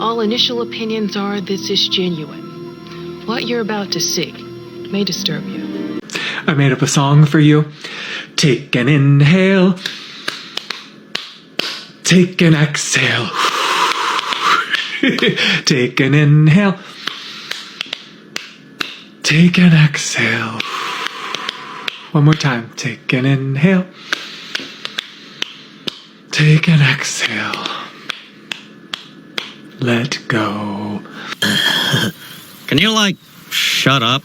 All initial opinions are this is genuine. What you're about to see may disturb you. I made up a song for you. Take an inhale. Take an exhale. Take an inhale. Take an exhale. One more time. Take an inhale. Take an exhale. Let go. Can you, shut up?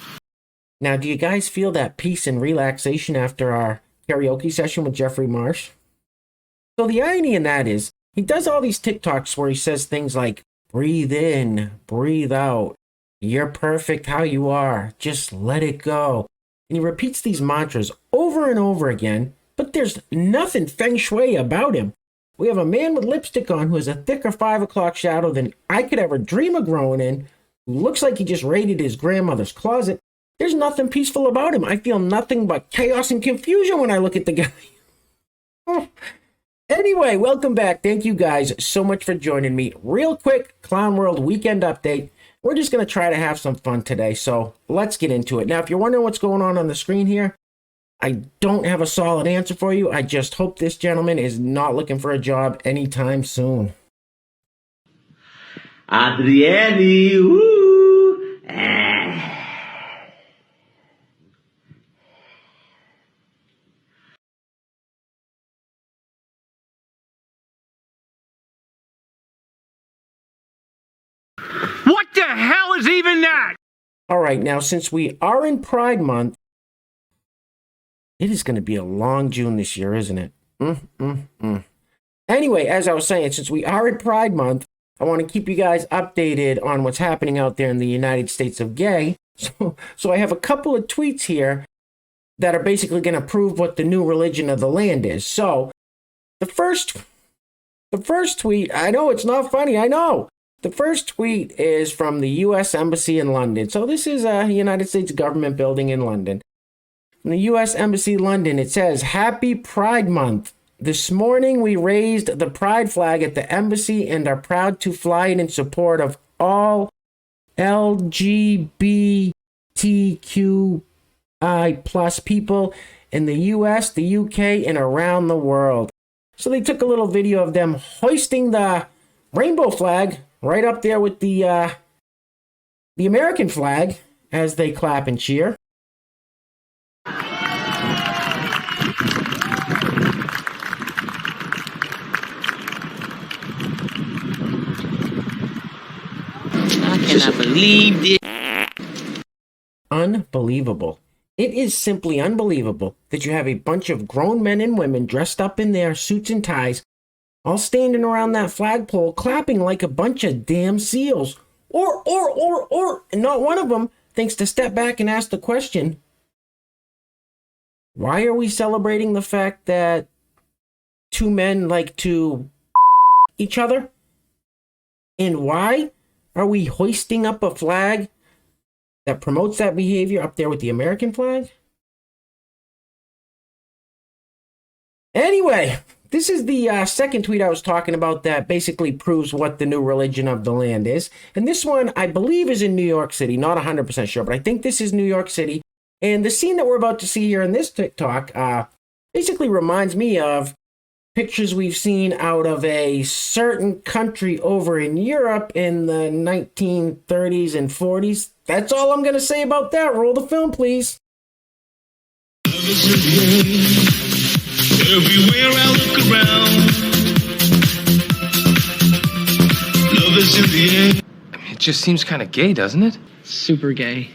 Now, do you guys feel that peace and relaxation after our karaoke session with Jeffrey Marsh? So the irony in that is, he does all these TikToks where he says things like, breathe in, breathe out, you're perfect how you are, just let it go. And he repeats these mantras over and over again, but there's nothing feng shui about him. We have a man with lipstick on who has a thicker 5 o'clock shadow than I could ever dream of growing in, who looks like he just raided his grandmother's closet. There's nothing peaceful about him. I feel nothing but chaos and confusion when I look at the guy. Anyway, welcome back. Thank you guys so much for joining me. Real quick, Clown World weekend update. We're just going to try to have some fun today, so let's get into it. Now, if you're wondering what's going on the screen here, I don't have a solid answer for you. I just hope this gentleman is not looking for a job anytime soon. Adrieni, woo! What the hell is even that? All right, now, since we are in Pride Month, it is going to be a long June this year, isn't it? Anyway, as I was saying, since we are in Pride Month, I want to keep you guys updated on what's happening out there in the United States of Gay. So I have a couple of tweets here that are basically going to prove what the new religion of the land is. So the first tweet, I know it's not funny, I know. The first tweet is from the U.S. Embassy in London. So this is a United States government building in London. From the U.S. Embassy London, it says, Happy Pride Month. This morning we raised the pride flag at the embassy and are proud to fly it in support of all LGBTQI plus people in the U.S., the U.K., and around the world. So they took a little video of them hoisting the rainbow flag right up there with the American flag as they clap and cheer. I cannot believe this. Unbelievable. It is simply unbelievable that you have a bunch of grown men and women dressed up in their suits and ties, all standing around that flagpole, clapping like a bunch of damn seals. Or, and not one of them thinks to step back and ask the question, why are we celebrating the fact that two men like to each other? And why are we hoisting up a flag that promotes that behavior up there with the American flag? Anyway, this is the second tweet I was talking about that basically proves what the new religion of the land is. And this one, I believe, is in New York City. Not 100% sure, but I think this is New York City. And the scene that we're about to see here in this TikTok basically reminds me of pictures we've seen out of a certain country over in Europe in the 1930s and 40s. That's all I'm going to say about that. Roll the film, please. Everywhere I look around, love is in the air. I mean, it just seems kind of gay, doesn't it? Super gay.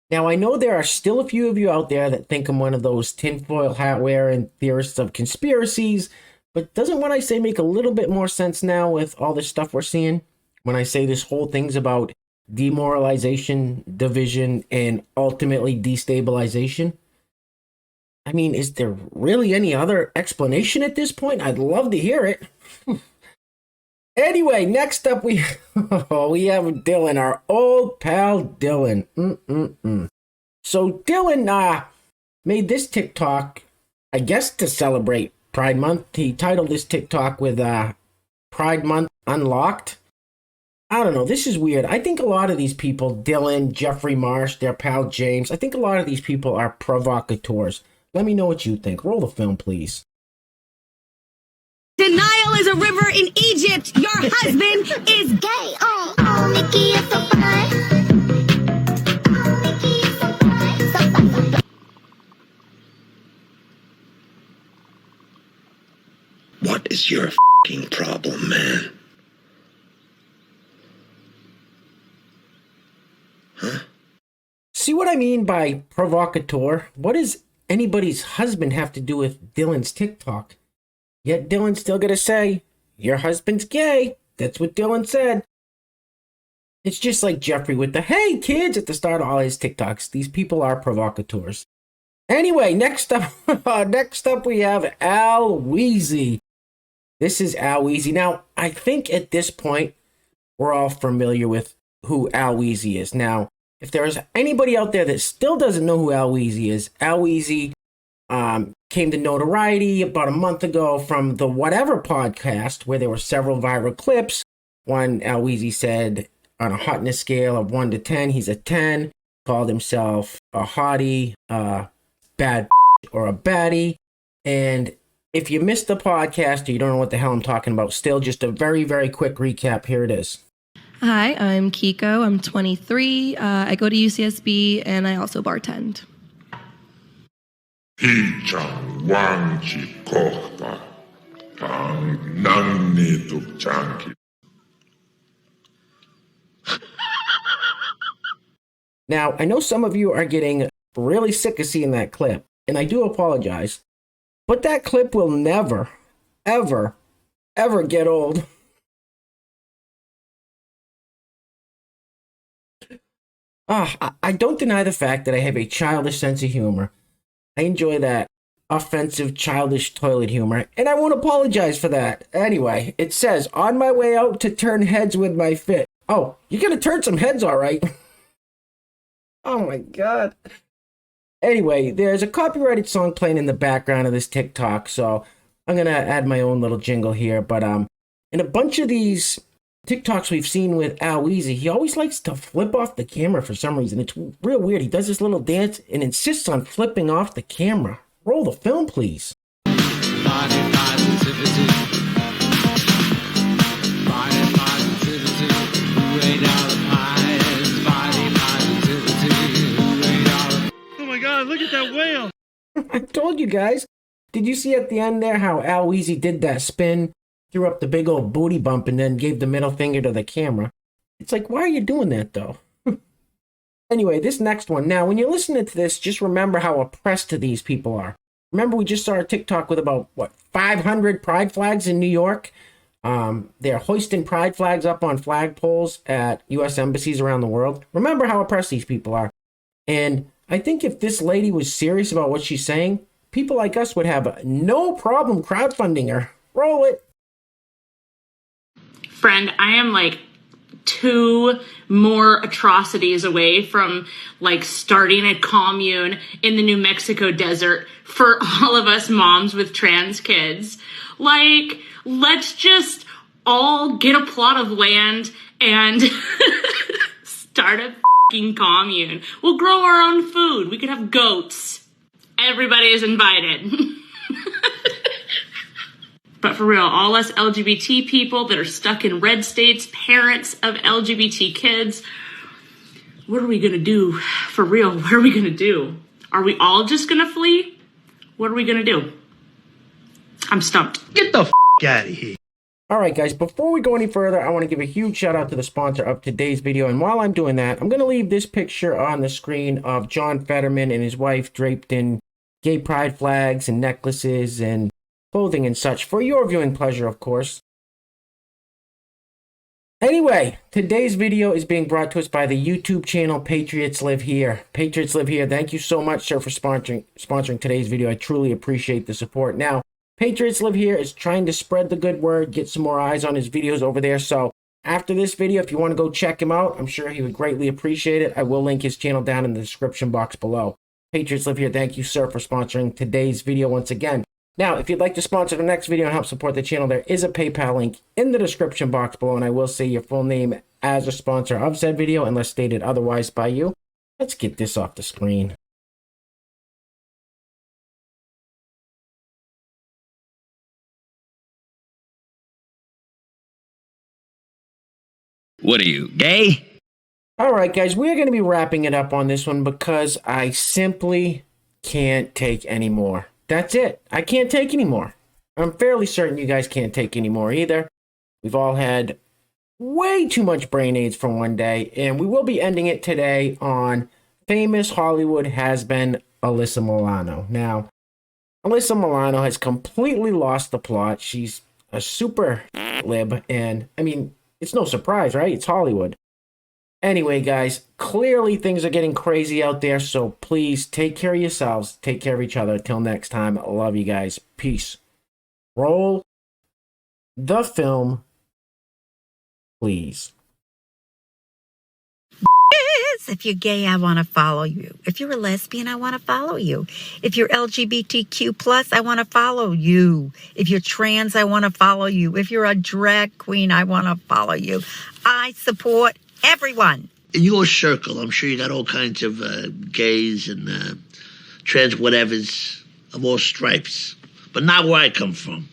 Now, I know there are still a few of you out there that think I'm one of those tinfoil hat wearing theorists of conspiracies, but doesn't what I say make a little bit more sense now with all this stuff we're seeing? When I say this whole thing's about demoralization, division, and ultimately destabilization? I mean, is there really any other explanation at this point? I'd love to hear it. Anyway, next up we have Dylan, our old pal Dylan. So Dylan made this TikTok, I guess, to celebrate Pride Month. He titled this TikTok with Pride Month Unlocked. I don't know. This is weird. I think a lot of these people, Dylan, Jeffrey Marsh, their pal James, I think a lot of these people are provocateurs. Let me know what you think. Roll the film, please. The Nile is a river in Egypt. Your husband is gay. Oh, Mickey is so fine. Oh, Mickey is so fine. So fine. What is your f***ing problem, man? Huh? See what I mean by provocateur? What does anybody's husband have to do with Dylan's TikTok? Yet Dylan's still gonna say, your husband's gay. That's what Dylan said. It's just like Jeffrey with the, hey kids, at the start of all his TikToks. These people are provocateurs. Anyway, next up we have Al Weezy. This is Al Weezy. Now, I think at this point, we're all familiar with who Al Weezy is. Now, if there is anybody out there that still doesn't know who Al Weezy is, Al Weezy came to notoriety about a month ago from the Whatever podcast, where there were several viral clips. One, Al Weezy said on a hotness scale of 1 to 10, he's a 10, called himself a hottie, bad or a baddie. And if you missed the podcast or you don't know what the hell I'm talking about, still just a very, very quick recap. Here it is. Hi, I'm Kiko. I'm 23. I go to UCSB and I also bartend. Pichang wangchi kohta, ang nangni tukchanki. Now, I know some of you are getting really sick of seeing that clip, and I do apologize, but that clip will never, ever, ever get old. I don't deny the fact that I have a childish sense of humor. I enjoy that offensive, childish toilet humor, and I won't apologize for that. Anyway, it says, on my way out to turn heads with my fit. Oh, you're gonna turn some heads, all right. Oh my God. Anyway, there's a copyrighted song playing in the background of this TikTok, so I'm gonna add my own little jingle here. But in a bunch of these TikToks we've seen with Al Weezy, he always likes to flip off the camera for some reason. It's real weird. He does this little dance and insists on flipping off the camera. Roll the film, please. Body positivity. Body positivity. Who ate all the pies? Body positivity. Who ate all the... Oh my God, look at that whale. I told you guys. Did you see at the end there how Al Weezy did that spin, threw up the big old booty bump, and then gave the middle finger to the camera? It's like, why are you doing that, though? Anyway, this next one. Now, when you're listening to this, just remember how oppressed these people are. Remember, we just saw a TikTok with about, 500 pride flags in New York? They're hoisting pride flags up on flagpoles at U.S. embassies around the world. Remember how oppressed these people are. And I think if this lady was serious about what she's saying, people like us would have no problem crowdfunding her. Roll it. Friend, I am like 2 more atrocities away from like starting a commune in the New Mexico desert for all of us moms with trans kids. Like, let's just all get a plot of land and start a fucking commune. We'll grow our own food. We could have goats. Everybody is invited. But for real, all us LGBT people that are stuck in red states, parents of LGBT kids, what are we gonna do? For real, what are we gonna do? Are we all just gonna flee? What are we gonna do? I'm stumped. Get the f*** out of here. All right, guys, before we go any further, I want to give a huge shout out to the sponsor of today's video. And while I'm doing that, I'm going to leave this picture on the screen of John Fetterman and his wife draped in gay pride flags and necklaces and clothing and such for your viewing pleasure, of course. Anyway, today's video is being brought to us by the YouTube channel Patriots Live Here. Patriots Live Here, thank you so much, sir, for sponsoring today's video. I truly appreciate the support. Now, Patriots Live Here is trying to spread the good word, get some more eyes on his videos over there. So after this video, if you want to go check him out, I'm sure he would greatly appreciate it. I will link his channel down in the description box below. Patriots Live Here, thank you, sir, for sponsoring today's video once again. Now, if you'd like to sponsor the next video and help support the channel, there is a PayPal link in the description box below, and I will say your full name as a sponsor of said video unless stated otherwise by you. Let's get this off the screen. What are you, gay? All right, guys, we're going to be wrapping it up on this one because I simply can't take any more. That's it. I can't take any more. I'm fairly certain you guys can't take any more either. We've all had way too much brain AIDS for one day, and we will be ending it today on famous Hollywood has-been Alyssa Milano. Now, Alyssa Milano has completely lost the plot. She's a super lib, and I mean, it's no surprise, right? It's Hollywood. Anyway, guys, clearly things are getting crazy out there, so please take care of yourselves, take care of each other. Till next time, I love you guys. Peace. Roll the film, please. If you're gay, I want to follow you. If you're a lesbian, I want to follow you. If you're LGBTQ+, I want to follow you. If you're trans, I want to follow you. If you're a drag queen, I want to follow you. I support everyone. In your circle, I'm sure you got all kinds of gays and trans whatevers of all stripes, but not where I come from.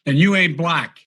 And you ain't black.